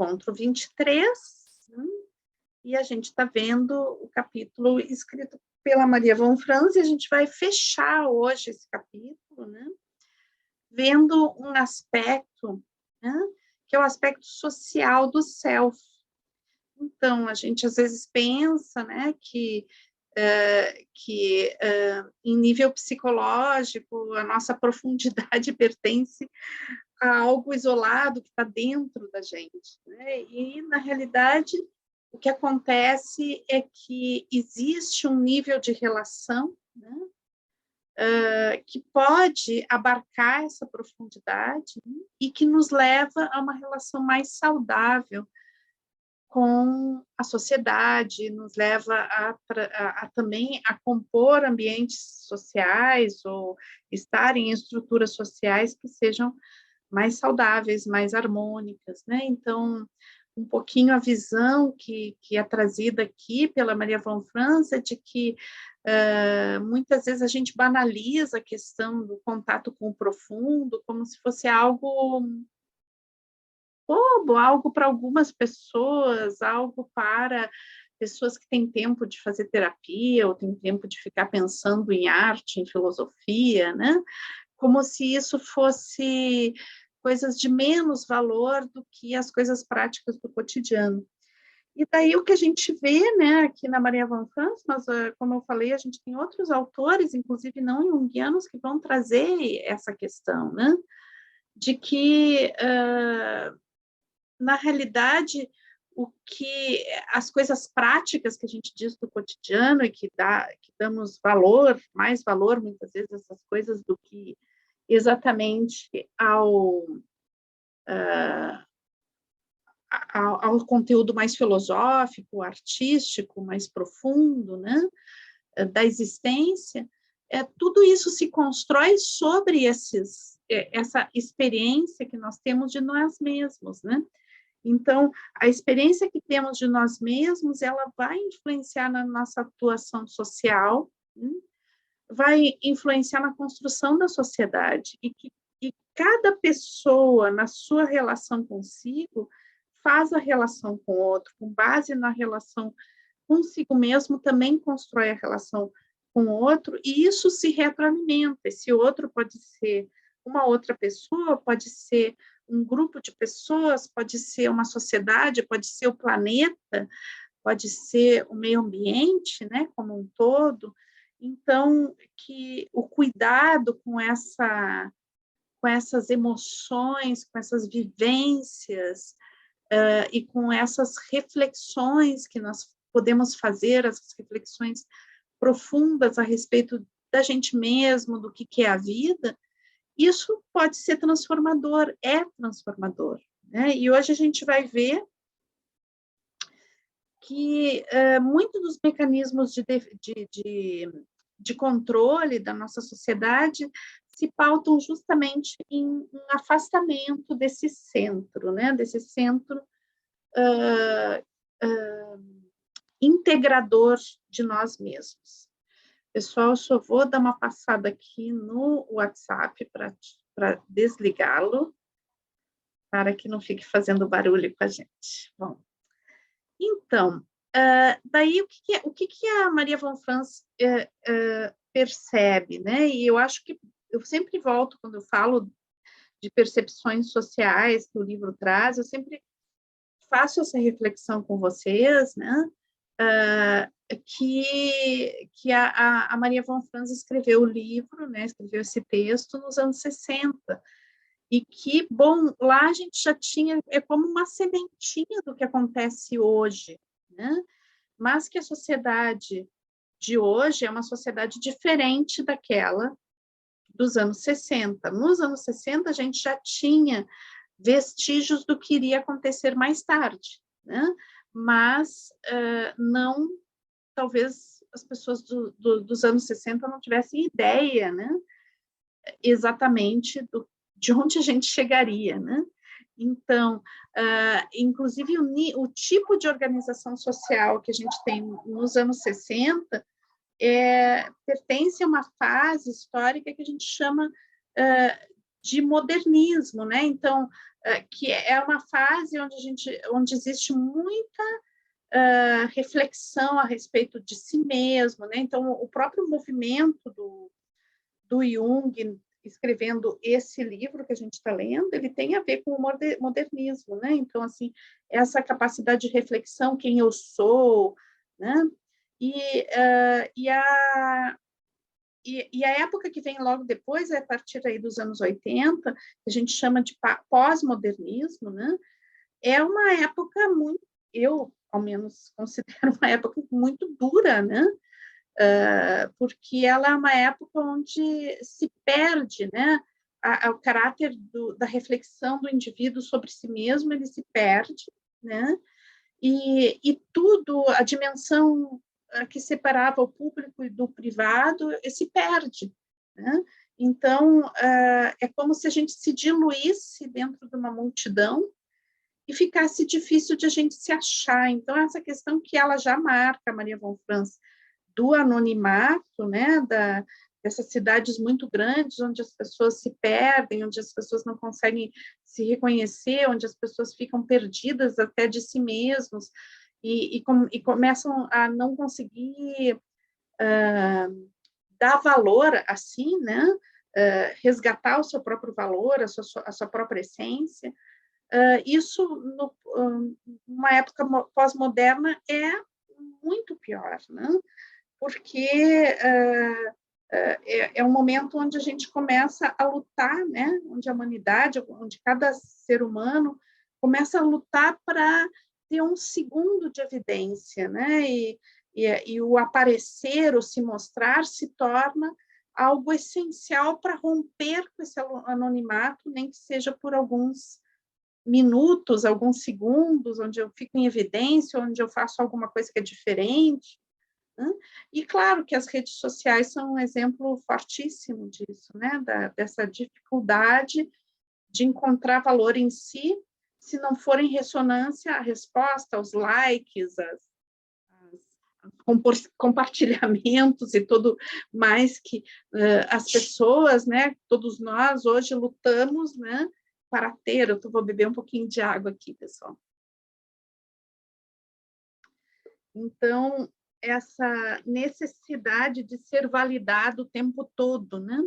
encontro 23, né? E a gente está vendo o capítulo escrito pela Maria von Franz, e a gente vai fechar hoje esse capítulo, né? Vendo um aspecto, né? Que é o aspecto social do self. Então, a gente às vezes pensa, né, que em nível psicológico, a nossa profundidade pertence a algo isolado que está dentro da gente, né? E, na realidade, o que acontece é que existe um nível de relação, né, que pode abarcar essa profundidade, né, e que nos leva a uma relação mais saudável com a sociedade, nos leva também a compor ambientes sociais ou estar em estruturas sociais que sejam mais saudáveis, mais harmônicas, né? Então, um pouquinho a visão que é trazida aqui pela Maria von Franz é de que muitas vezes a gente banaliza a questão do contato com o profundo como se fosse algo bobo, algo para algumas pessoas, algo para pessoas que têm tempo de fazer terapia ou têm tempo de ficar pensando em arte, em filosofia, né? Como se isso fosse coisas de menos valor do que as coisas práticas do cotidiano. E daí o que a gente vê, né, aqui na Maria von Franz, mas, como eu falei, a gente tem outros autores, inclusive não junguianos, que vão trazer essa questão, né, de que, na realidade, as coisas práticas que a gente diz do cotidiano e que damos valor, mais valor, muitas vezes, a essas coisas do que exatamente ao conteúdo mais filosófico, artístico, mais profundo, né, da existência, tudo isso se constrói sobre essa experiência que nós temos de nós mesmos, né? Então, a experiência que temos de nós mesmos, ela vai influenciar na nossa atuação social, né? Vai influenciar na construção da sociedade, e cada pessoa, na sua relação consigo, faz a relação com o outro, com base na relação consigo mesmo, também constrói a relação com o outro, e isso se retroalimenta. Esse outro pode ser uma outra pessoa, pode ser um grupo de pessoas, pode ser uma sociedade, pode ser o planeta, pode ser o meio ambiente, né, como um todo. Então, que o cuidado com essas emoções, com essas vivências, e com essas reflexões que nós podemos fazer, essas reflexões profundas a respeito da gente mesmo, do que é a vida, isso pode ser transformador, é transformador, né? E hoje a gente vai ver que muitos dos mecanismos de controle da nossa sociedade se pautam justamente em um afastamento desse centro, né? Desse centro integrador de nós mesmos. Pessoal, eu só vou dar uma passada aqui no WhatsApp para desligá-lo, para que não fique fazendo barulho com a gente. Bom, então, daí o que a Maria von Franz percebe, né? E eu acho que eu sempre volto, quando eu falo de percepções sociais que o livro traz, eu sempre faço essa reflexão com vocês, né? Que a Maria von Franz escreveu o livro, né? Escreveu esse texto nos anos 60, e que, bom, lá a gente já tinha, como uma sementinha do que acontece hoje, né? Mas que a sociedade de hoje é uma sociedade diferente daquela dos anos 60. Nos anos 60, a gente já tinha vestígios do que iria acontecer mais tarde, né? Mas não, talvez as pessoas dos anos 60 não tivessem ideia, né? Exatamente de onde a gente chegaria, né? Então, inclusive, o tipo de organização social que a gente tem nos anos 60 pertence a uma fase histórica que a gente chama de modernismo, né? Então, que é uma fase onde existe muita reflexão a respeito de si mesmo, né? Então, o próprio movimento do Jung, escrevendo esse livro que a gente está lendo, ele tem a ver com o modernismo, né? Então, assim, essa capacidade de reflexão, quem eu sou, né? E a época que vem logo depois, a partir aí dos anos 80, que a gente chama de pós-modernismo, né? É uma época muito, eu, ao menos, considero uma época muito dura, né? Porque ela é uma época onde se perde, né? O caráter da reflexão do indivíduo sobre si mesmo, ele se perde, né? E tudo, a dimensão que separava o público do privado, se perde, né? Então, é como se a gente se diluísse dentro de uma multidão e ficasse difícil de a gente se achar. Então, essa questão que ela já marca, Maria von Franz, do anonimato, né, dessas cidades muito grandes, onde as pessoas se perdem, onde as pessoas não conseguem se reconhecer, onde as pessoas ficam perdidas até de si mesmos, e começam a não conseguir dar valor assim, né, resgatar o seu próprio valor, a sua própria essência. Isso, numa época pós-moderna, é muito pior, né? Porque é um momento onde a gente começa a lutar, né? Onde a humanidade, onde cada ser humano começa a lutar para ter um segundo de evidência, né? E o aparecer, o se mostrar, se torna algo essencial para romper com esse anonimato, nem que seja por alguns minutos, alguns segundos, onde eu fico em evidência, onde eu faço alguma coisa que é diferente. Né? E claro que as redes sociais são um exemplo fortíssimo disso, né? Dessa dificuldade de encontrar valor em si, se não for em ressonância a resposta, os likes, compartilhamentos e tudo mais que as pessoas, né? Todos nós hoje lutamos, né? Para ter. Eu vou beber um pouquinho de água aqui, pessoal. Então, essa necessidade de ser validado o tempo todo, né?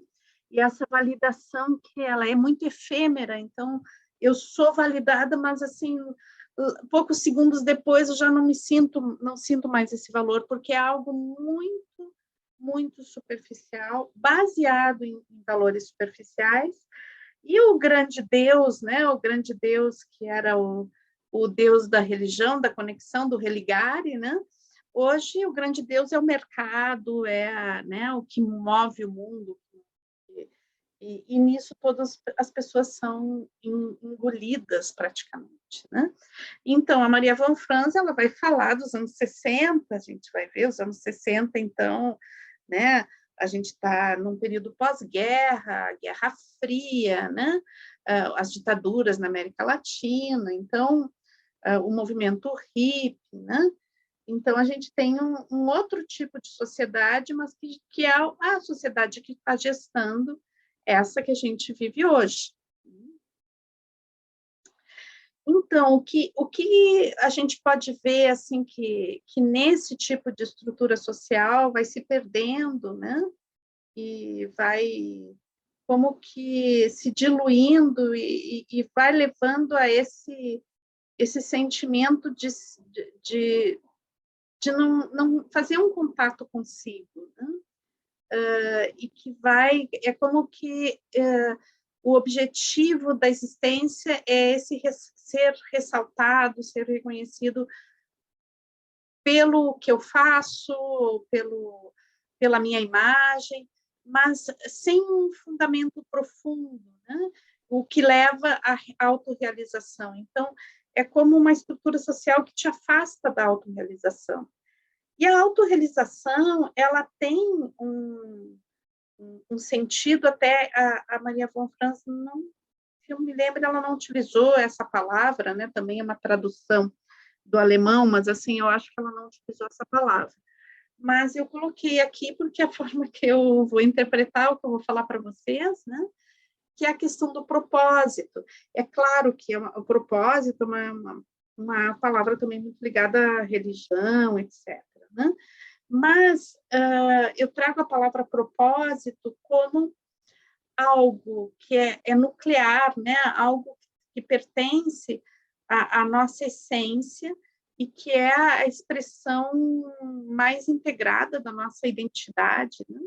E essa validação que ela é muito efêmera, então eu sou validada, mas assim, poucos segundos depois eu já não sinto mais esse valor, porque é algo muito superficial, baseado em valores superficiais. E o grande Deus, né? O grande Deus que era o Deus da religião, da conexão, do religare, né? Hoje, o grande Deus é o mercado, né, o que move o mundo. E nisso todas as pessoas são engolidas praticamente, né? Então, a Maria von Franz, ela vai falar dos anos 60, a gente vai ver os anos 60, então, né? A gente está num período pós-guerra, Guerra Fria, né? As ditaduras na América Latina, então, o movimento hippie, né? Então, a gente tem um outro tipo de sociedade, mas que é a sociedade que está gestando essa que a gente vive hoje. Então, o que a gente pode ver, assim, que nesse tipo de estrutura social vai se perdendo, né? E vai como que se diluindo e vai levando a esse sentimento de não fazer um contato consigo, né? E que é como que o objetivo da existência é ser ressaltado, ser reconhecido pelo que eu faço, pela minha imagem, mas sem um fundamento profundo, né? O que leva à autorrealização. Então, é como uma estrutura social que te afasta da autorrealização. E a autorrealização, ela tem um sentido, até a Maria von Franz, não, se eu me lembro, ela não utilizou essa palavra, né? Também é uma tradução do alemão, mas assim, eu acho que ela não utilizou essa palavra. Mas eu coloquei aqui porque é a forma que eu vou interpretar o que eu vou falar para vocês, né? que é a questão do propósito. É claro que o propósito é uma palavra também muito ligada à religião, etc., né? Mas eu trago a palavra propósito como algo que é nuclear, né? Algo que pertence à nossa essência e que é a expressão mais integrada da nossa identidade, né?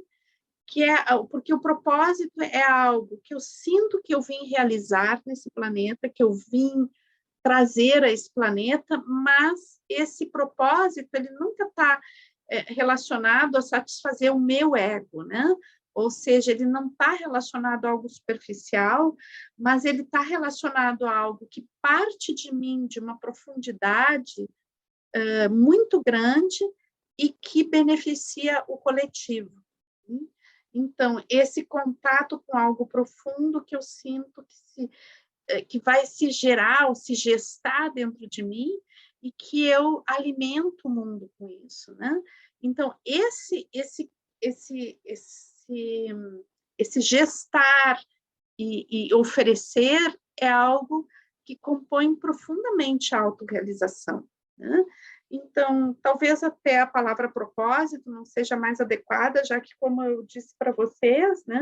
Porque o propósito é algo que eu sinto que eu vim realizar nesse planeta, que eu vim trazer a esse planeta, mas esse propósito ele nunca está relacionado a satisfazer o meu ego, né? Ou seja, ele não está relacionado a algo superficial, mas ele está relacionado a algo que parte de mim de uma profundidade muito grande e que beneficia o coletivo. Então, esse contato com algo profundo que eu sinto que vai se gerar ou se gestar dentro de mim e que eu alimento o mundo com isso, né? Então, esse gestar e oferecer é algo que compõe profundamente a autorrealização, né? Então, talvez até a palavra propósito não seja mais adequada, já que, como eu disse para vocês, né,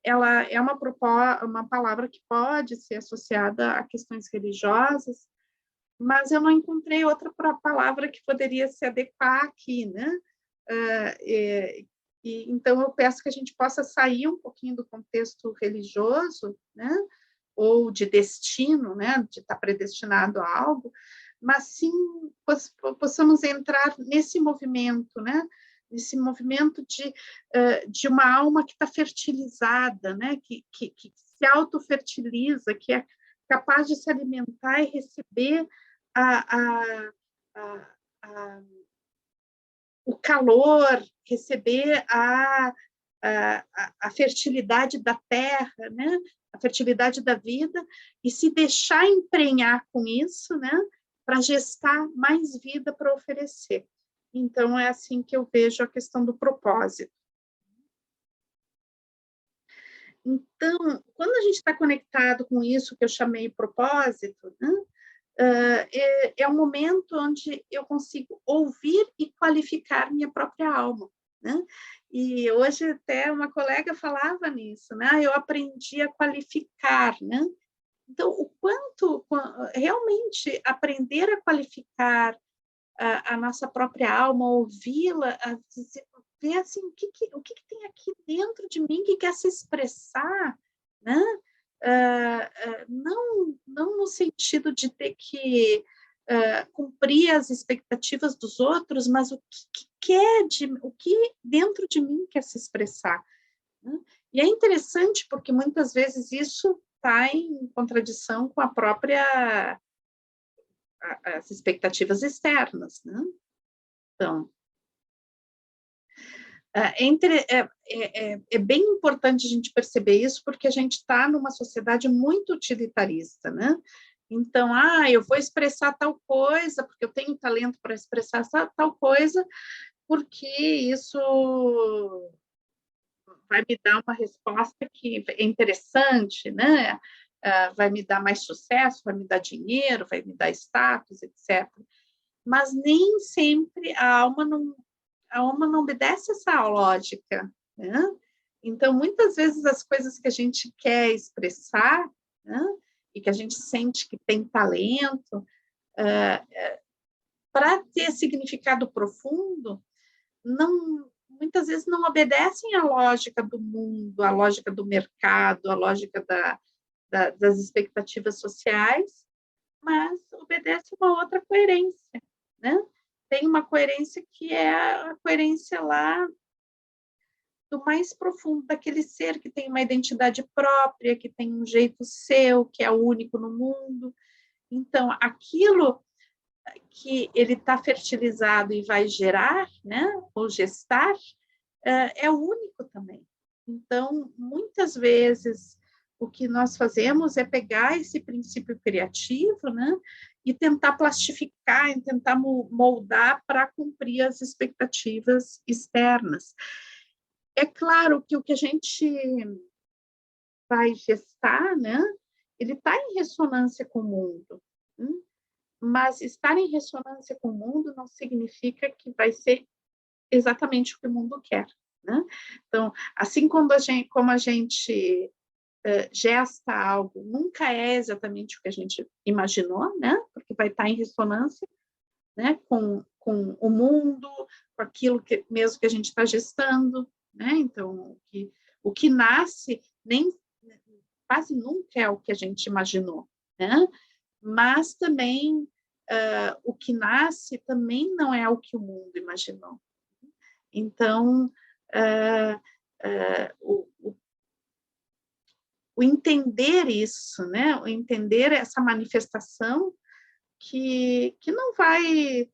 ela é uma palavra que pode ser associada a questões religiosas, mas eu não encontrei outra palavra que poderia se adequar aqui, né? Então, eu peço que a gente possa sair um pouquinho do contexto religioso, né? Ou de destino, né? De estar predestinado a algo, mas sim possamos entrar nesse movimento, né? Nesse movimento de uma alma que está fertilizada, né? Que se autofertiliza, que é capaz de se alimentar e receber o calor, receber a fertilidade da terra, né? A fertilidade da vida, e se deixar emprenhar com isso, né? Para gestar mais vida para oferecer. Então, é assim que eu vejo a questão do propósito. Então, quando a gente está conectado com isso que eu chamei propósito, né? É um momento onde eu consigo ouvir e qualificar minha própria alma, né? E hoje até uma colega falava nisso, né? Eu aprendi a qualificar, né? Então, o quanto realmente aprender a qualificar a nossa própria alma, ouvi-la, ver assim, o que tem aqui dentro de mim que quer se expressar, né? Não no sentido de ter que cumprir as expectativas dos outros, mas o que dentro de mim quer se expressar, né? E é interessante porque muitas vezes isso está em contradição com as expectativas externas, né? Então, é bem importante a gente perceber isso, porque a gente está numa sociedade muito utilitarista, né? Então, eu vou expressar tal coisa, porque eu tenho talento para expressar tal coisa, porque isso vai me dar uma resposta que é interessante, né? Vai me dar mais sucesso, vai me dar dinheiro, vai me dar status, etc. Mas nem sempre a alma não obedece essa lógica, né? Então, muitas vezes as coisas que a gente quer expressar, né? E que a gente sente que tem talento, para ter significado profundo, muitas vezes não obedecem à lógica do mundo, à lógica do mercado, à lógica das expectativas sociais, mas obedece uma outra coerência, né? Tem uma coerência que é a coerência lá do mais profundo daquele ser que tem uma identidade própria, que tem um jeito seu, que é único no mundo. Então, aquilo que ele está fertilizado e vai gerar, né, ou gestar, é único também. Então, muitas vezes, o que nós fazemos é pegar esse princípio criativo, né, e tentar plastificar, e tentar moldar para cumprir as expectativas externas. É claro que o que a gente vai gestar, né, ele está em ressonância com o mundo. Mas estar em ressonância com o mundo não significa que vai ser exatamente o que o mundo quer, né? Então, assim como a gente gesta algo, nunca é exatamente o que a gente imaginou, né? Porque vai estar em ressonância, né, com o mundo, com aquilo que mesmo que a gente está gestando, né? Então, o que nasce quase nunca é o que a gente imaginou, né? Mas também o que nasce também não é o que o mundo imaginou. Então, o entender isso, né? O entender essa manifestação que não vai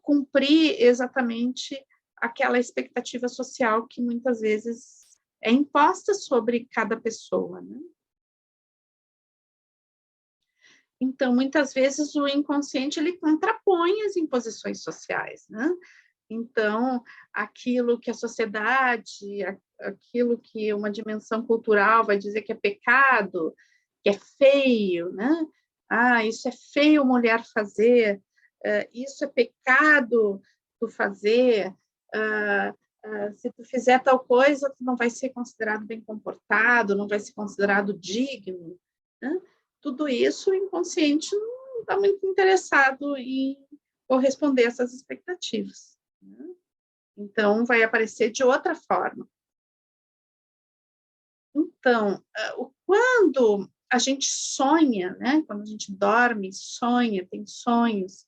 cumprir exatamente aquela expectativa social que muitas vezes é imposta sobre cada pessoa, né? Então, muitas vezes, o inconsciente ele contrapõe as imposições sociais, né? Então, aquilo que a sociedade, aquilo que uma dimensão cultural vai dizer que é pecado, que é feio, né? Ah, isso é feio mulher fazer, isso é pecado tu fazer, se tu fizer tal coisa, tu não vai ser considerado bem comportado, não vai ser considerado digno, né? Tudo isso o inconsciente não está muito interessado em corresponder a essas expectativas, né? Então, vai aparecer de outra forma. Então, quando a gente sonha, né? Quando a gente dorme, sonha, tem sonhos,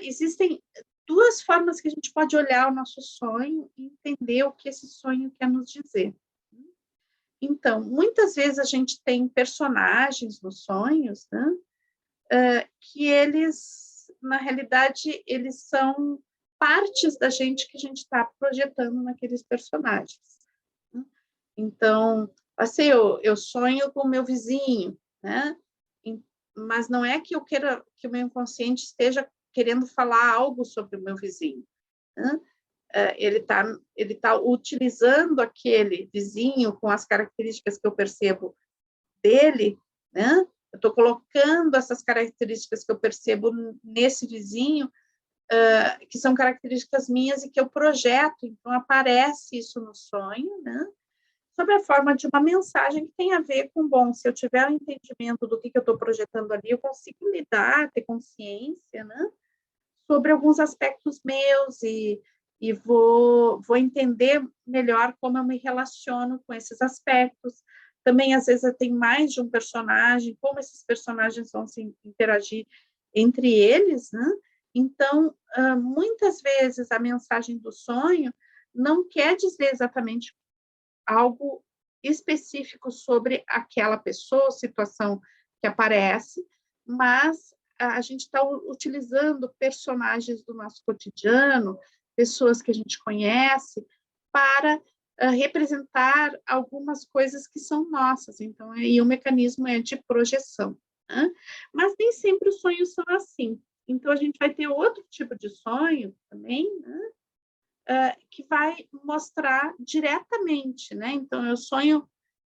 existem duas formas que a gente pode olhar o nosso sonho e entender o que esse sonho quer nos dizer. Então, muitas vezes a gente tem personagens nos sonhos, né? Que eles, na realidade, eles são partes da gente que a gente está projetando naqueles personagens. Né? Então, assim, eu sonho com o meu vizinho, né? Mas não é que eu queira que o meu inconsciente esteja querendo falar algo sobre o meu vizinho, né? Ele tá utilizando aquele vizinho com as características que eu percebo dele, né? Eu estou colocando essas características que eu percebo nesse vizinho, que são características minhas e que eu projeto, então aparece isso no sonho, né? Sob a forma de uma mensagem que tem a ver com, bom, se eu tiver o um entendimento do que eu estou projetando ali, eu consigo lidar, ter consciência, né? Sobre alguns aspectos meus e vou entender melhor como eu me relaciono com esses aspectos. Também, às vezes, eu tenho mais de um personagem, como esses personagens vão se interagir entre eles, né? Então, muitas vezes, a mensagem do sonho não quer dizer exatamente algo específico sobre aquela pessoa, situação que aparece, mas a gente está utilizando personagens do nosso cotidiano, pessoas que a gente conhece, para representar algumas coisas que são nossas. Então, aí o mecanismo é de projeção, né? Mas nem sempre os sonhos são assim. Então, a gente vai ter outro tipo de sonho também, né? Que vai mostrar diretamente, né? Então, eu sonho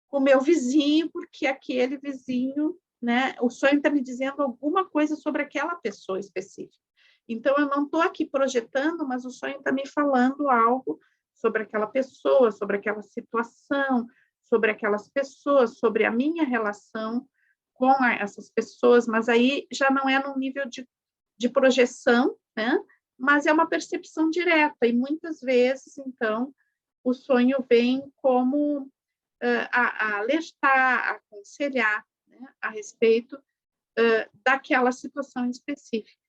com o meu vizinho, porque aquele vizinho, né? O sonho está me dizendo alguma coisa sobre aquela pessoa específica. Então, eu não estou aqui projetando, mas o sonho está me falando algo sobre aquela pessoa, sobre aquela situação, sobre aquelas pessoas, sobre a minha relação com essas pessoas, mas aí já não é no nível de projeção, né? Mas é uma percepção direta, e muitas vezes, então, o sonho vem como a alertar, a aconselhar, né, a respeito daquela situação específica.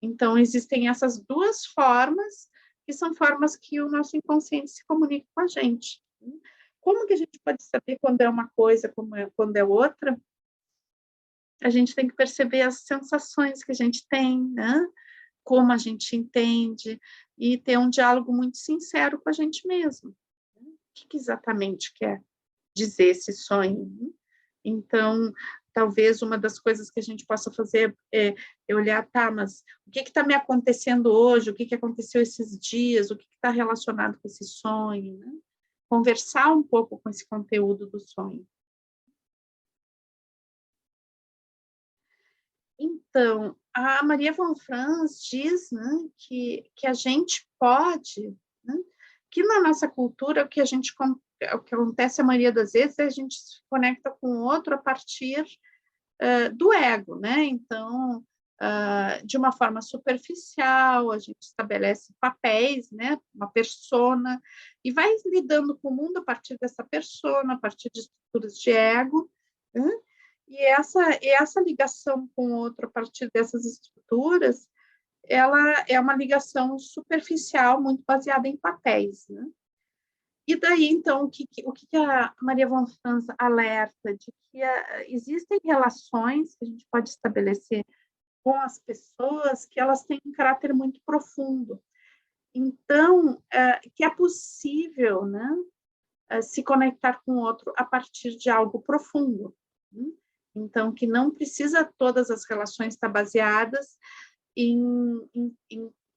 Então, existem essas duas formas, que são formas que o nosso inconsciente se comunica com a gente. Como que a gente pode saber quando é uma coisa, quando é outra? A gente tem que perceber as sensações que a gente tem, né? Como a gente entende, e ter um diálogo muito sincero com a gente mesmo. O que exatamente quer dizer esse sonho? Então, talvez uma das coisas que a gente possa fazer é olhar, tá, mas o que está me acontecendo hoje, o que aconteceu esses dias, o que está relacionado com esse sonho, né? conversar um pouco com esse conteúdo do sonho. Então, a Maria von Franz diz, né, que a gente pode, né, que na nossa cultura o que acontece a maioria das vezes é a gente se conecta com o outro a partir do ego, né? Então, de uma forma superficial, a gente estabelece papéis, né? Uma persona, e vai lidando com o mundo a partir dessa persona, a partir de estruturas de ego, né? E essa ligação com o outro a partir dessas estruturas, ela é uma ligação superficial, muito baseada em papéis, né? E daí, então, o que a Maria von Franz alerta? De que existem relações que a gente pode estabelecer com as pessoas que elas têm um caráter muito profundo. Então, que é possível, né, se conectar com o outro a partir de algo profundo. Né? Então, que não precisa todas as relações estar baseadas em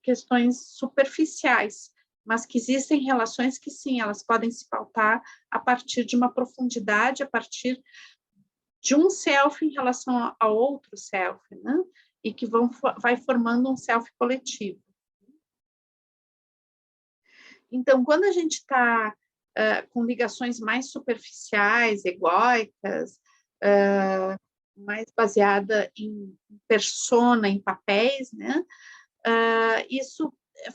questões superficiais, mas que existem relações que, sim, elas podem se pautar a partir de uma profundidade, a partir de um self em relação ao outro self, né? E que vai formando um self coletivo. Então, quando a gente está com ligações mais superficiais, egóicas, mais baseada em persona, em papéis, né? Isso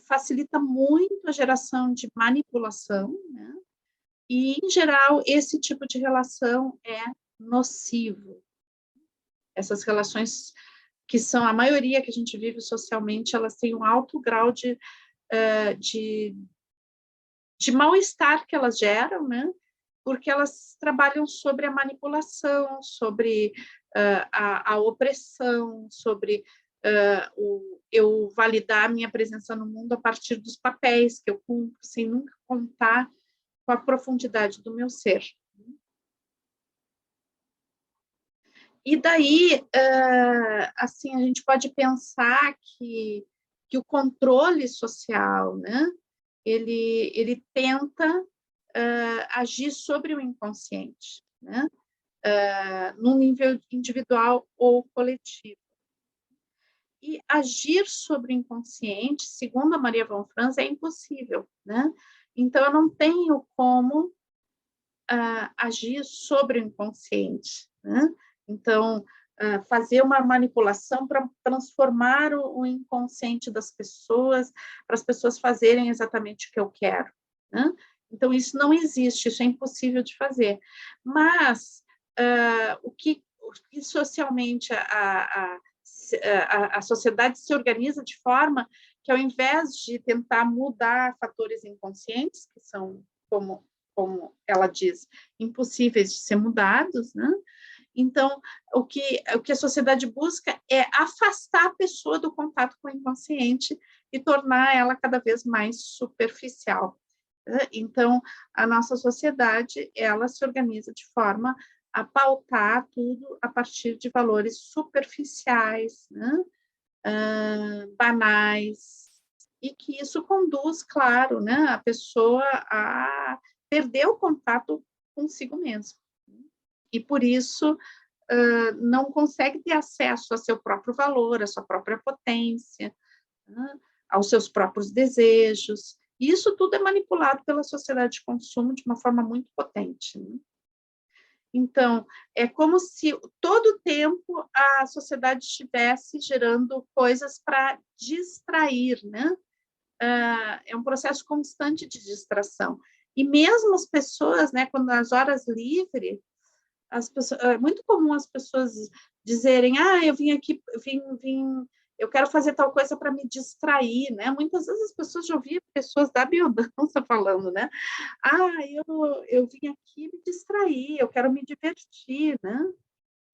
facilita muito a geração de manipulação, né? E, em geral, esse tipo de relação é nocivo. Essas relações que são a maioria que a gente vive socialmente, elas têm um alto grau de mal-estar que elas geram, né? Porque elas trabalham sobre a manipulação, sobre a opressão, sobre eu validar a minha presença no mundo a partir dos papéis que eu cumpro, sem nunca contar com a profundidade do meu ser. E daí, assim, a gente pode pensar que o controle social, né, ele tenta agir sobre o inconsciente, né, no nível individual ou coletivo. E agir sobre o inconsciente, segundo a Maria von Franz, é impossível, né? Então, eu não tenho como agir sobre o inconsciente, né? Então, fazer uma manipulação para transformar o inconsciente das pessoas, para as pessoas fazerem exatamente o que eu quero, né? Então, isso não existe, isso é impossível de fazer. Mas, o que socialmente a sociedade se organiza de forma que, ao invés de tentar mudar fatores inconscientes, que são, como ela diz, impossíveis de ser mudados, né? Então, o que a sociedade busca é afastar a pessoa do contato com o inconsciente e tornar ela cada vez mais superficial. Então, a nossa sociedade, ela se organiza de forma a pautar tudo a partir de valores superficiais, né? Banais, e que isso conduz, claro, né, a pessoa a perder o contato consigo mesmo. E, por isso, não consegue ter acesso ao seu próprio valor, à sua própria potência, né, aos seus próprios desejos. E isso tudo é manipulado pela sociedade de consumo de uma forma muito potente. Né? Então, é como se todo o tempo a sociedade estivesse gerando coisas para distrair, né? É um processo constante de distração. E mesmo as pessoas, né, quando nas horas livres, é muito comum as pessoas dizerem, eu vim aqui, eu quero fazer tal coisa para me distrair, né? Muitas vezes as pessoas já ouviam pessoas da biodança falando, né? Eu vim aqui me distrair, eu quero me divertir, né?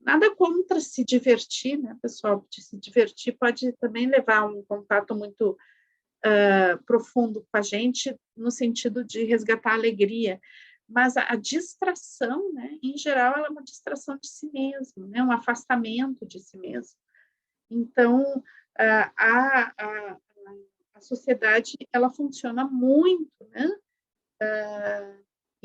Nada contra se divertir, né, pessoal? Se divertir pode também levar a um contato muito profundo com a gente, no sentido de resgatar a alegria. Mas a distração, né, em geral, ela é uma distração de si mesmo, né, um afastamento de si mesmo. Então, a sociedade, ela funciona muito, né,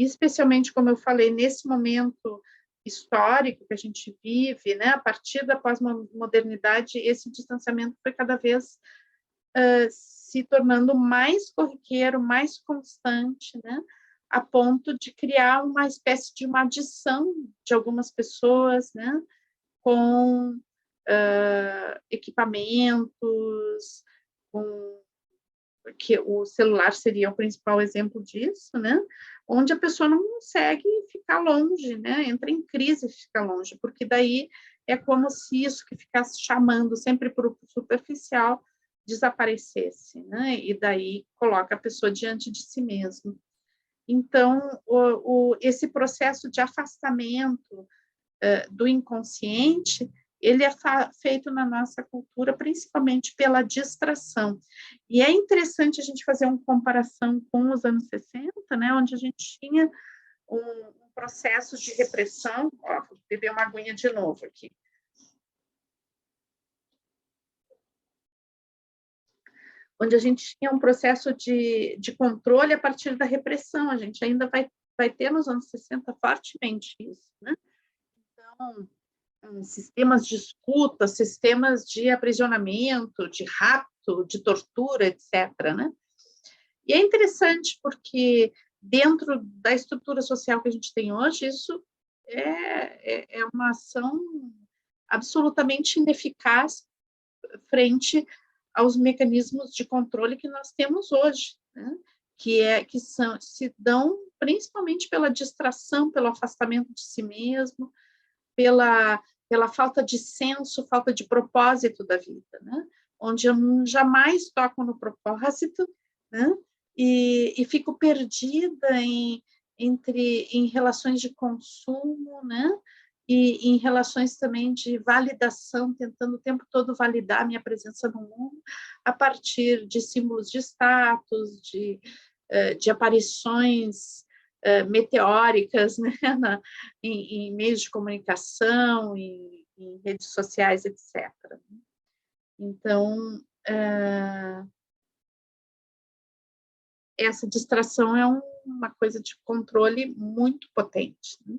especialmente, como eu falei, nesse momento histórico que a gente vive, né, a partir da pós-modernidade, esse distanciamento foi cada vez se tornando mais corriqueiro, mais constante, né, a ponto de criar uma espécie de uma adição de algumas pessoas, né, com equipamentos, com que o celular seria o principal exemplo disso, né? Onde a pessoa não consegue ficar longe, né? Entra em crise e fica longe, porque daí é como se isso que ficasse chamando sempre para o superficial desaparecesse, né? E daí coloca a pessoa diante de si mesmo. Então, esse processo de afastamento do inconsciente, ele é feito na nossa cultura principalmente pela distração. E é interessante a gente fazer uma comparação com os anos 60, né, onde a gente tinha um processo de repressão. Ó, vou beber uma aguinha de novo aqui. Onde a gente tinha um processo de controle a partir da repressão. A gente ainda vai ter nos anos 60 fortemente isso, né? Então, sistemas de escuta, sistemas de aprisionamento, de rapto, de tortura, etc., né? E é interessante porque dentro da estrutura social que a gente tem hoje, isso é uma ação absolutamente ineficaz frente aos mecanismos de controle que nós temos hoje, né? que se dão principalmente pela distração, pelo afastamento de si mesmo, pela falta de senso, falta de propósito da vida, né? Onde eu jamais toco no propósito, né? E fico perdida em relações de consumo, né? E em relações também de validação, tentando o tempo todo validar minha presença no mundo a partir de símbolos de status, de aparições meteóricas, né, em meios de comunicação, em redes sociais, etc. Então, essa distração é uma coisa de controle muito potente. Né?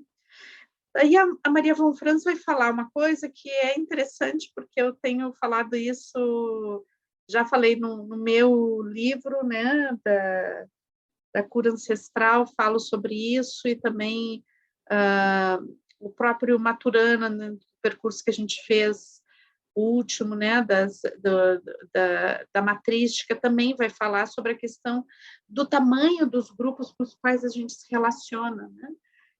Aí a Maria von Franz vai falar uma coisa que é interessante, porque eu tenho falado isso, já falei no meu livro, né, da cura ancestral, falo sobre isso, e também o próprio Maturana, no percurso que a gente fez, o último, né, da matrística, também vai falar sobre a questão do tamanho dos grupos com os quais a gente se relaciona, né?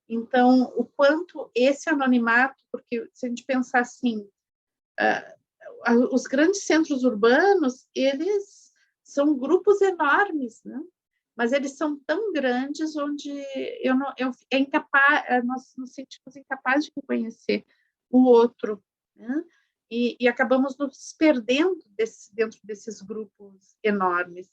Então, o quanto esse anonimato, porque se a gente pensar assim, os grandes centros urbanos, eles são grupos enormes, né? Mas eles são tão grandes onde nós nos sentimos incapazes de reconhecer o outro, né? E acabamos nos perdendo dentro desses grupos enormes.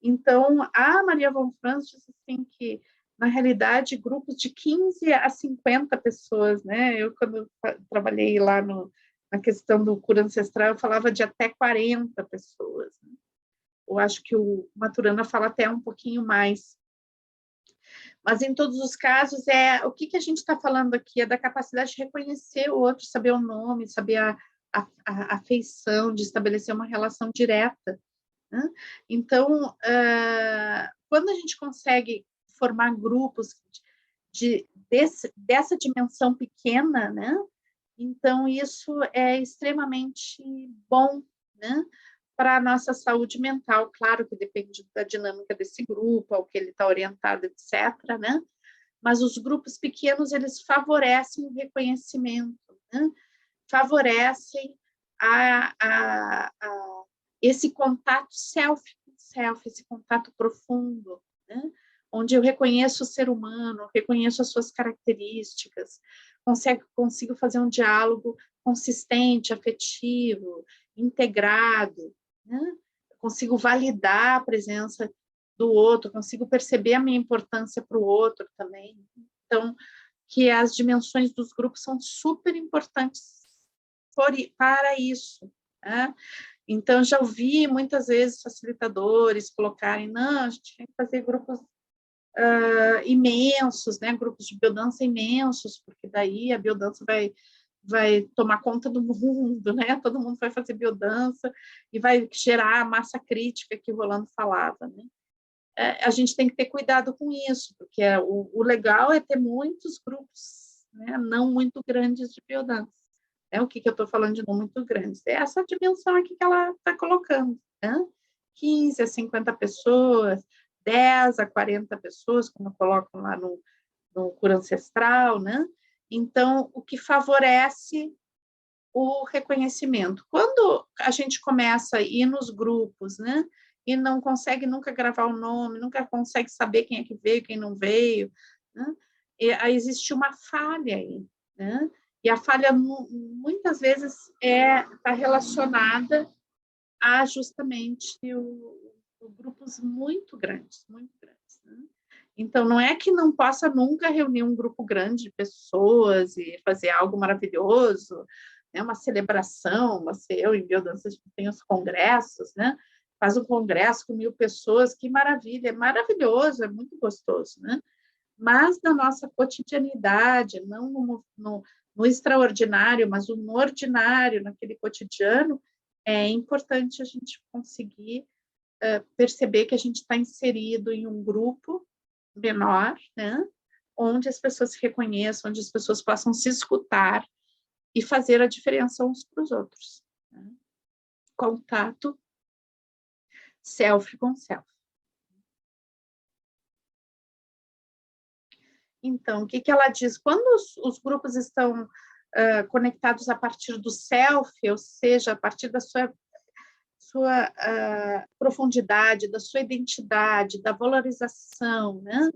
Então, a Maria von Franz diz assim que, na realidade, grupos de 15 a 50 pessoas, né? Eu, quando trabalhei lá na questão do cura ancestral, eu falava de até 40 pessoas, né? Eu acho que o Maturana fala até um pouquinho mais. Mas, em todos os casos, o que a gente está falando aqui é da capacidade de reconhecer o outro, saber o nome, saber a afeição, de estabelecer uma relação direta. Né? Então, quando a gente consegue formar grupos dessa dimensão pequena, né? Então, isso é extremamente bom, né? Para a nossa saúde mental. Claro que depende da dinâmica desse grupo, ao que ele está orientado, etc., né? Mas os grupos pequenos, eles favorecem o reconhecimento, né? Favorecem esse contato self, esse contato profundo, né? Onde eu reconheço o ser humano, reconheço as suas características, consigo fazer um diálogo consistente, afetivo, integrado, né? Consigo validar a presença do outro, consigo perceber a minha importância para o outro também. Então, que as dimensões dos grupos são super importantes para isso, né? Então, já ouvi muitas vezes facilitadores colocarem, não, a gente tem que fazer grupos imensos, né? Grupos de biodança imensos, porque daí a biodança vai tomar conta do mundo, né? Todo mundo vai fazer biodança e vai gerar a massa crítica que o Rolando falava, né? A gente tem que ter cuidado com isso, porque o legal é ter muitos grupos, né? Não muito grandes de biodança. O que eu estou falando de não muito grandes? É essa dimensão aqui que ela está colocando, né? 15 a 50 pessoas, 10 a 40 pessoas, como colocam lá no cura ancestral, né? Então, o que favorece o reconhecimento. Quando a gente começa a ir nos grupos, né? E não consegue nunca gravar o nome, nunca consegue saber quem é que veio, quem não veio, né? E aí existe uma falha aí, né? E a falha muitas vezes está relacionada a justamente grupos muito grandes, muito grandes, né? Então, não é que não possa nunca reunir um grupo grande de pessoas e fazer algo maravilhoso, né? Uma celebração, eu em biodança tem os congressos, né? Faz um congresso com 1000 pessoas, que maravilha, é maravilhoso, é muito gostoso, né? Mas na nossa cotidianidade, não no extraordinário, mas no ordinário, naquele cotidiano, é importante a gente conseguir perceber que a gente está inserido em um grupo menor, né? Onde as pessoas se reconheçam, onde as pessoas possam se escutar e fazer a diferença uns para os outros, né? Contato self com self. Então, o que ela diz? Quando os grupos estão conectados a partir do self, ou seja, a partir da sua profundidade, da sua identidade, da valorização, né?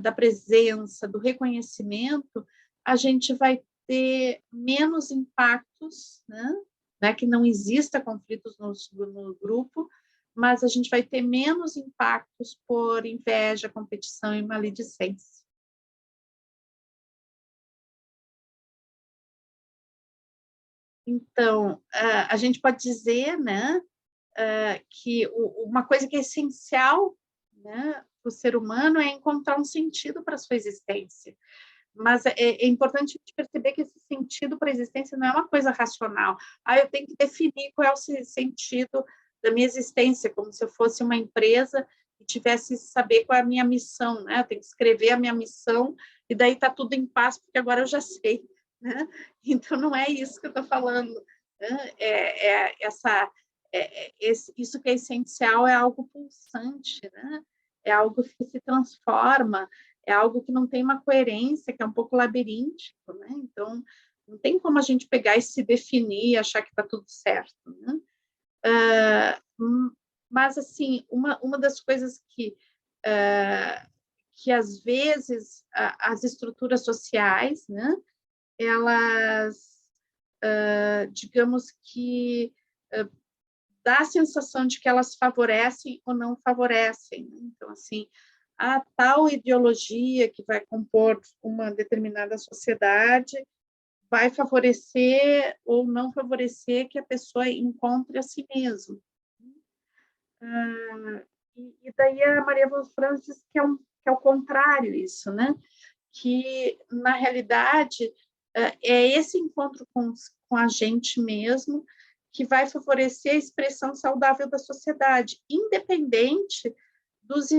Da presença, do reconhecimento, a gente vai ter menos impactos, né? Que não exista conflitos no grupo, mas a gente vai ter menos impactos por inveja, competição e maledicência. Então, a gente pode dizer, né, que uma coisa que é essencial, né, para o ser humano é encontrar um sentido para a sua existência. Mas é importante a gente perceber que esse sentido para a existência não é uma coisa racional. Eu tenho que definir qual é o sentido da minha existência, como se eu fosse uma empresa e tivesse que saber qual é a minha missão, né? Eu tenho que escrever a minha missão e daí está tudo em paz, porque agora eu já sei, né? Então, não é isso que eu estou falando, né? Isso que é essencial é algo pulsante, né? É algo que se transforma, é algo que não tem uma coerência, que é um pouco labiríntico, né? Então, não tem como a gente pegar e se definir e achar que está tudo certo, né? Mas, assim, uma das coisas que às vezes, as estruturas sociais, né? Elas, digamos que, dá a sensação de que elas favorecem ou não favorecem, né? Então, assim, a tal ideologia que vai compor uma determinada sociedade vai favorecer ou não favorecer que a pessoa encontre a si mesma. E daí a Maria Wolframs diz que é o contrário isso, né? Que, na realidade, é esse encontro com a gente mesmo que vai favorecer a expressão saudável da sociedade, independente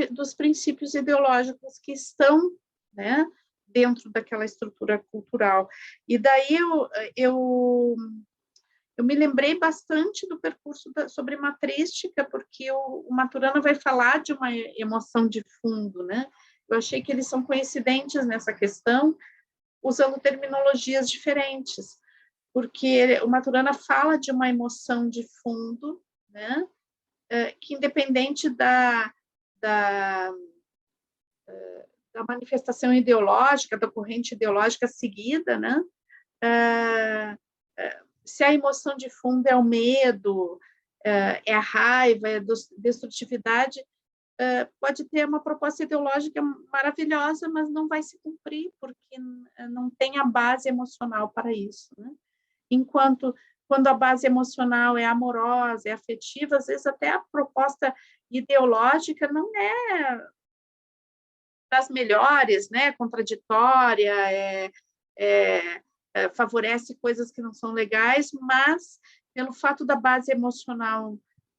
dos princípios ideológicos que estão, né, dentro daquela estrutura cultural. E daí eu me lembrei bastante do percurso sobre matrística, porque o Maturana vai falar de uma emoção de fundo, né? Eu achei que eles são coincidentes nessa questão, usando terminologias diferentes, porque o Maturana fala de uma emoção de fundo, né? Que independente da manifestação ideológica, da corrente ideológica seguida, né? Se a emoção de fundo é o medo, é a raiva, é a destrutividade, pode ter uma proposta ideológica maravilhosa, mas não vai se cumprir, porque não tem a base emocional para isso, né? Enquanto, quando a base emocional é amorosa, é afetiva, às vezes até a proposta ideológica não é das melhores, né, contraditória, favorece coisas que não são legais, mas pelo fato da base emocional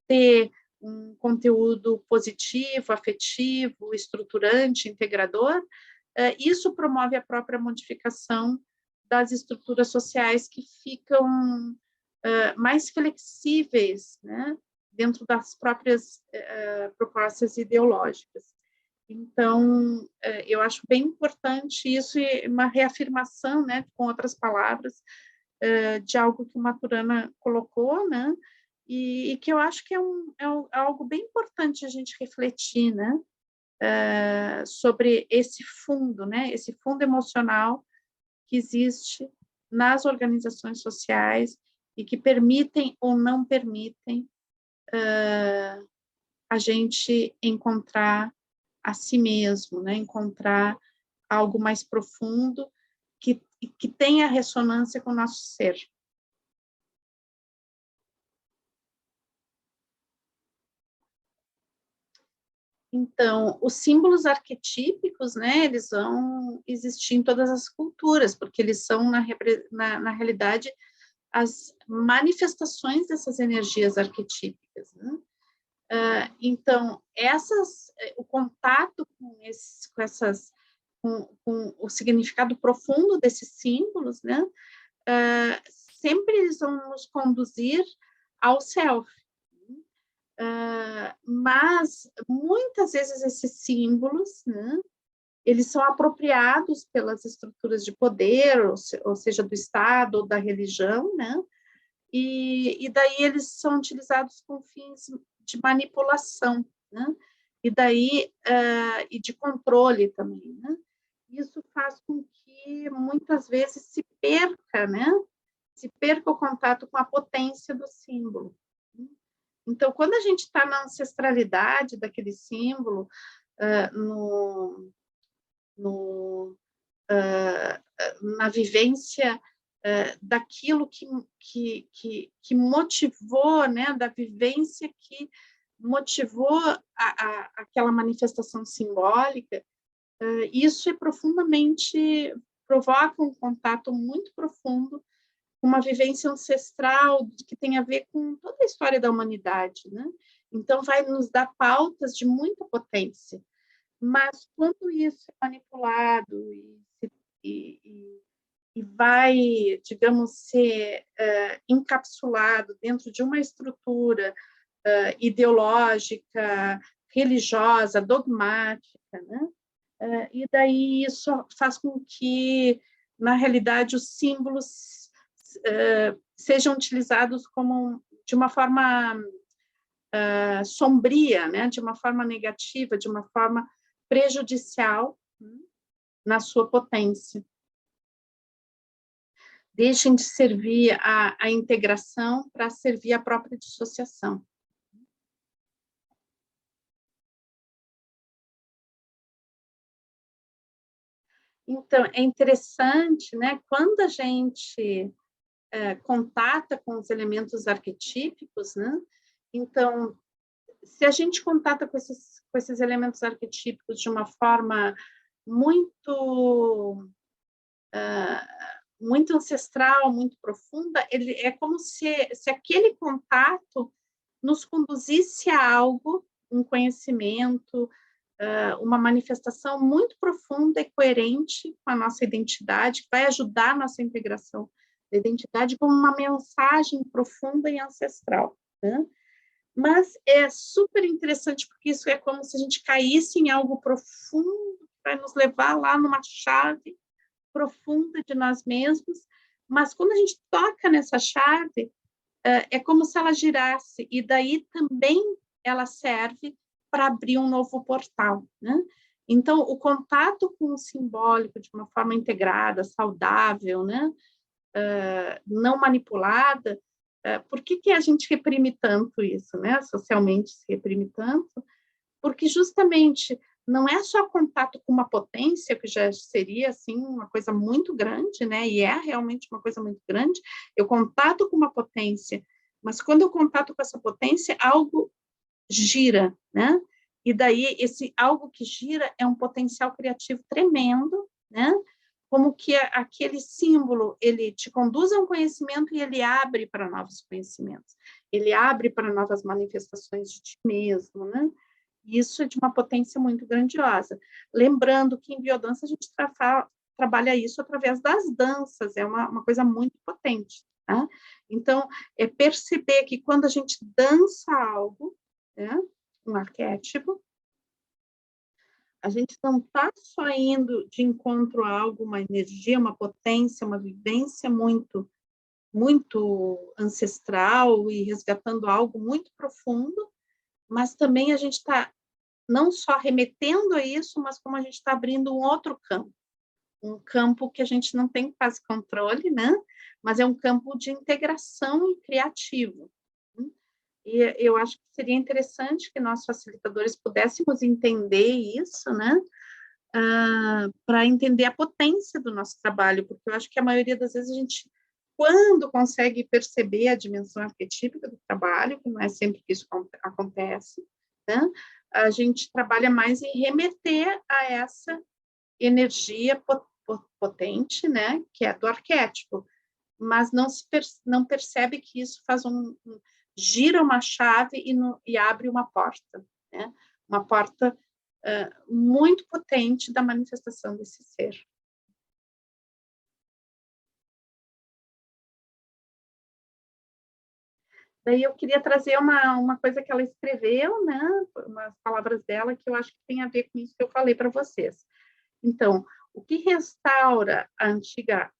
ter um conteúdo positivo, afetivo, estruturante, integrador, isso promove a própria modificação das estruturas sociais que ficam mais flexíveis, né, dentro das próprias propostas ideológicas. Então, eu acho bem importante isso e uma reafirmação, né, com outras palavras, de algo que o Maturana colocou, né, e que eu acho que é algo bem importante a gente refletir, né, sobre esse fundo, né, esse fundo emocional que existe nas organizações sociais e que permitem ou não permitem a gente encontrar a si mesmo, né? Encontrar algo mais profundo que tenha ressonância com o nosso ser. Então, os símbolos arquetípicos, né, eles vão existir em todas as culturas, porque eles são, na realidade, as manifestações dessas energias arquetípicas, né? Então, o contato com o significado profundo desses símbolos, né, sempre eles vão nos conduzir ao self. Mas, muitas vezes, esses símbolos, né, eles são apropriados pelas estruturas de poder, ou seja, do Estado ou da religião, né, e daí eles são utilizados com fins de manipulação, né, e de controle também, né. Isso faz com que, muitas vezes, se perca o contato com a potência do símbolo. Então, quando a gente está na ancestralidade daquele símbolo, na vivência daquilo que motivou, né, da vivência que motivou aquela manifestação simbólica, isso provoca um contato muito profundo, uma vivência ancestral que tem a ver com toda a história da humanidade, né? Então, vai nos dar pautas de muita potência. Mas, quando isso é manipulado e vai, digamos, ser encapsulado dentro de uma estrutura ideológica, religiosa, dogmática, né? E daí isso faz com que, na realidade, os símbolos sejam utilizados de uma forma sombria, né? De uma forma negativa, de uma forma prejudicial, né? Na sua potência. Deixem de servir a integração para servir a própria dissociação. Então, é interessante, né, quando a gente contata com os elementos arquetípicos, né, então, se a gente contata com esses elementos arquetípicos de uma forma muito muito ancestral, muito profunda, é como se aquele contato nos conduzisse a algo, um conhecimento, uma manifestação muito profunda e coerente com a nossa identidade, que vai ajudar a nossa integração da identidade como uma mensagem profunda e ancestral, né? Mas é super interessante, porque isso é como se a gente caísse em algo profundo, que vai nos levar lá numa chave profunda de nós mesmos, mas quando a gente toca nessa chave, é como se ela girasse, e daí também ela serve para abrir um novo portal, né? Então, o contato com o simbólico de uma forma integrada, saudável, né? Não manipulada, por que a gente reprime tanto isso, né? Socialmente se reprime tanto, porque justamente não é só contato com uma potência, que já seria, assim, uma coisa muito grande, né? E é realmente uma coisa muito grande, eu contato com uma potência, mas quando eu contato com essa potência, algo gira, né? E daí, esse algo que gira é um potencial criativo tremendo, né? Como que aquele símbolo, ele te conduz a um conhecimento e ele abre para novos conhecimentos. Ele abre para novas manifestações de ti mesmo, né? Isso é de uma potência muito grandiosa. Lembrando que em biodança a gente trabalha isso através das danças, é uma coisa muito potente, tá? Então, é perceber que quando a gente dança algo, né, um arquétipo, a gente não está só indo de encontro a algo, uma energia, uma potência, uma vivência muito, muito ancestral e resgatando algo muito profundo, mas também a gente está não só remetendo a isso, mas como a gente está abrindo um outro campo, um campo que a gente não tem quase controle, né? Mas é um campo de integração e criativo. E eu acho que seria interessante que nós, facilitadores, pudéssemos entender isso, né? Para entender a potência do nosso trabalho, porque eu acho que a maioria das vezes a gente, quando consegue perceber a dimensão arquetípica do trabalho, que não é sempre que isso acontece, né? A gente trabalha mais em remeter a essa energia potente, né? Que é do arquétipo, mas não percebe que isso faz gira uma chave e abre uma porta, né? Uma porta muito potente da manifestação desse ser. Daí eu queria trazer uma coisa que ela escreveu, né? Umas palavras dela que eu acho que tem a ver com isso que eu falei para vocês. Então, o que restaura a antiga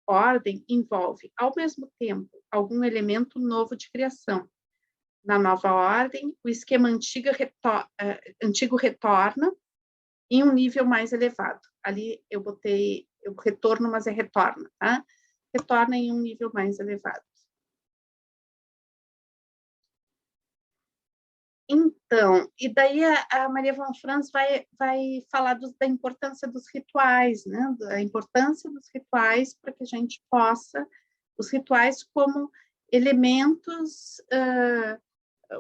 ordem envolve, ao mesmo tempo, algum elemento novo de criação. Na nova ordem, o esquema antigo retorna em um nível mais elevado. Ali eu botei, eu retorno, mas é retorna, tá? Retorna em um nível mais elevado. Então, e daí a Maria von Franz vai falar da importância dos rituais, né? Da importância dos rituais para que a gente possa, os rituais como elementos,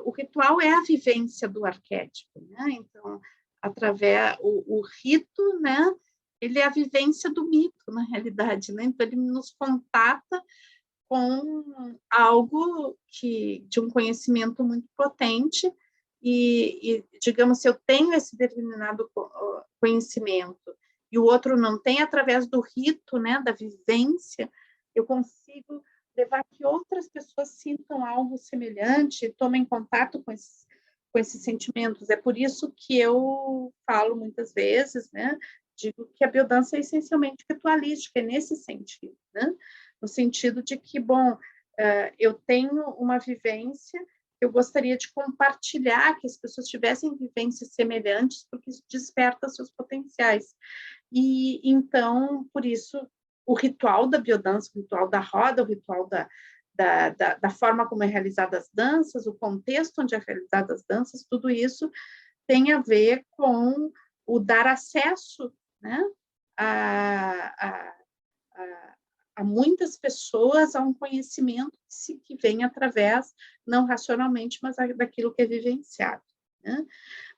o ritual é a vivência do arquétipo, né? Então, através, o rito, né? Ele é a vivência do mito, na realidade, né? Então, ele nos contata com algo de um conhecimento muito potente e, digamos, se eu tenho esse determinado conhecimento e o outro não tem, através do rito, né, da vivência, eu consigo levar que outras pessoas sintam algo semelhante, tomem contato com esses sentimentos. É por isso que eu falo muitas vezes, né, digo que a biodança é essencialmente ritualística, é nesse sentido, né? No sentido de que, bom, eu tenho uma vivência, eu gostaria de compartilhar, que as pessoas tivessem vivências semelhantes, porque isso desperta seus potenciais. E, então, por isso, o ritual da biodança, o ritual da roda, o ritual da forma como é realizada as danças, o contexto onde é realizada as danças, tudo isso tem a ver com o dar acesso, né, a muitas pessoas a um conhecimento que vem através, não racionalmente, mas daquilo que é vivenciado, né?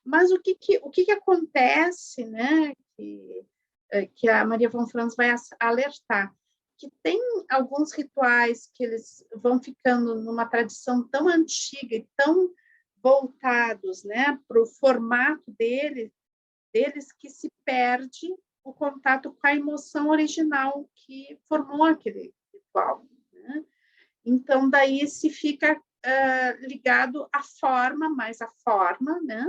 Mas o que acontece, né, que a Maria von Franz vai alertar? Que tem alguns rituais que eles vão ficando numa tradição tão antiga e tão voltados, né, para o formato deles que se perde o contato com a emoção original que formou aquele ritual, né? Então, daí se fica ligado à forma, mais à forma, né?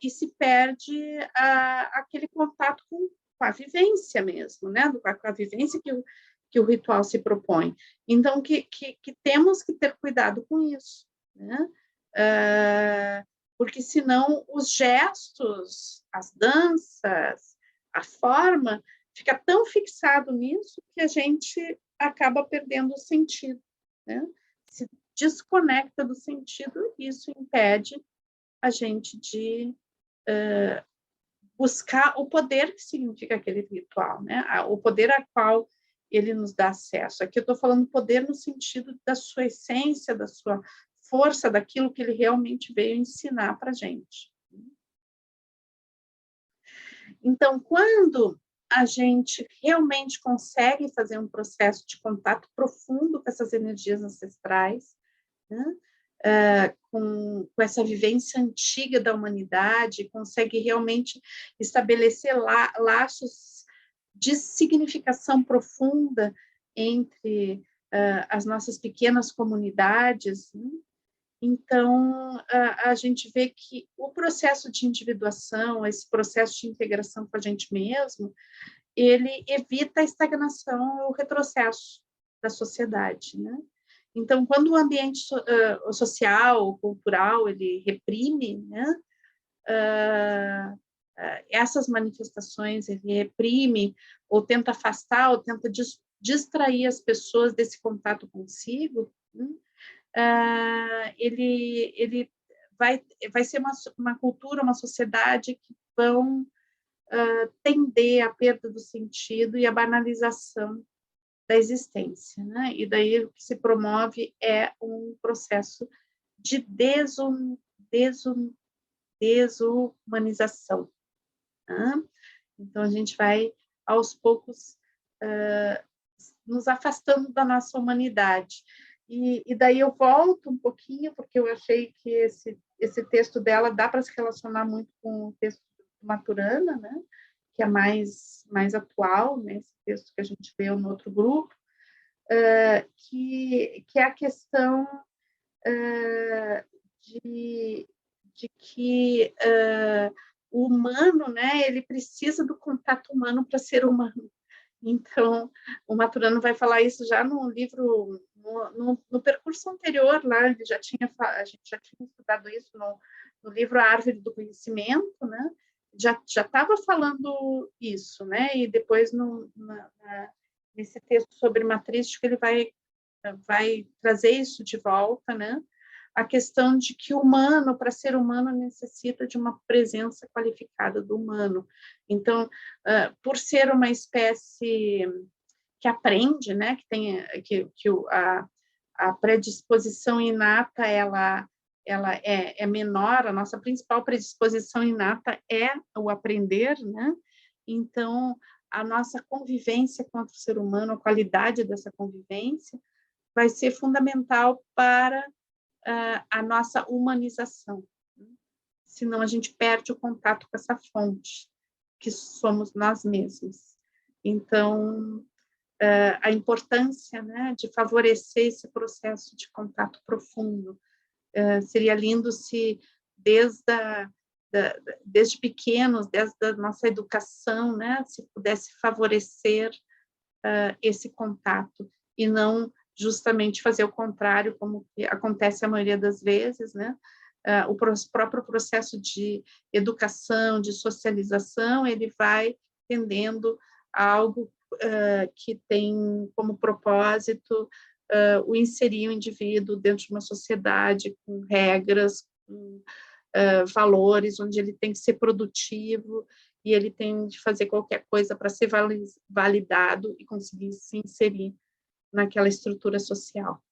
E se perde aquele contato com a vivência mesmo, né? Com a vivência que o ritual se propõe. Então, que temos que ter cuidado com isso, né? Porque senão os gestos, as danças, a forma, fica tão fixado nisso que a gente acaba perdendo o sentido, né? Se desconecta do sentido, isso impede a gente de buscar o poder que significa aquele ritual, né? O poder a qual ele nos dá acesso. Aqui eu estou falando poder no sentido da sua essência, da sua força, daquilo que ele realmente veio ensinar para a gente. Então, quando a gente realmente consegue fazer um processo de contato profundo com essas energias ancestrais, né? Com essa vivência antiga da humanidade, consegue realmente estabelecer laços de significação profunda entre as nossas pequenas comunidades, né? Então, a gente vê que o processo de individuação, esse processo de integração com a gente mesmo, ele evita a estagnação, o retrocesso da sociedade, né? Então, quando o ambiente social, cultural, ele reprime, né, essas manifestações, ele reprime, ou tenta afastar, ou tenta distrair as pessoas desse contato consigo, né, ele vai ser uma cultura, uma sociedade que vão tender à perda do sentido e à banalização da existência, né? E daí o que se promove é um processo de desumanização, né? Então a gente vai aos poucos nos afastando da nossa humanidade. E daí eu volto um pouquinho, porque eu achei que esse texto dela dá para se relacionar muito com o texto do Maturana, né? Que é mais atual, né? Esse texto que a gente leu no outro grupo, que é a questão de que o humano, né? Ele precisa do contato humano para ser humano. Então, o Maturana vai falar isso já no livro, no percurso anterior, lá, a gente já tinha estudado isso no livro A Árvore do Conhecimento, né? Já estava falando isso, né? E depois, nesse texto sobre matrística, ele vai trazer isso de volta, né? A questão de que o humano, para ser humano, necessita de uma presença qualificada do humano. Então, por ser uma espécie que aprende, né, que tem a predisposição inata, ela é menor, a nossa principal predisposição inata é o aprender, né? Então, a nossa convivência com o ser humano, a qualidade dessa convivência, vai ser fundamental para a nossa humanização. Senão a gente perde o contato com essa fonte, que somos nós mesmos. Então, a importância, né, de favorecer esse processo de contato profundo. Seria lindo se, desde pequenos, desde a nossa educação, né, se pudesse favorecer esse contato, e não justamente fazer o contrário, como acontece a maioria das vezes, né? O próprio processo de educação, de socialização, ele vai tendendo a algo que tem como propósito o inserir o indivíduo dentro de uma sociedade com regras, com valores, onde ele tem que ser produtivo e ele tem de fazer qualquer coisa para ser validado e conseguir se inserir naquela estrutura social.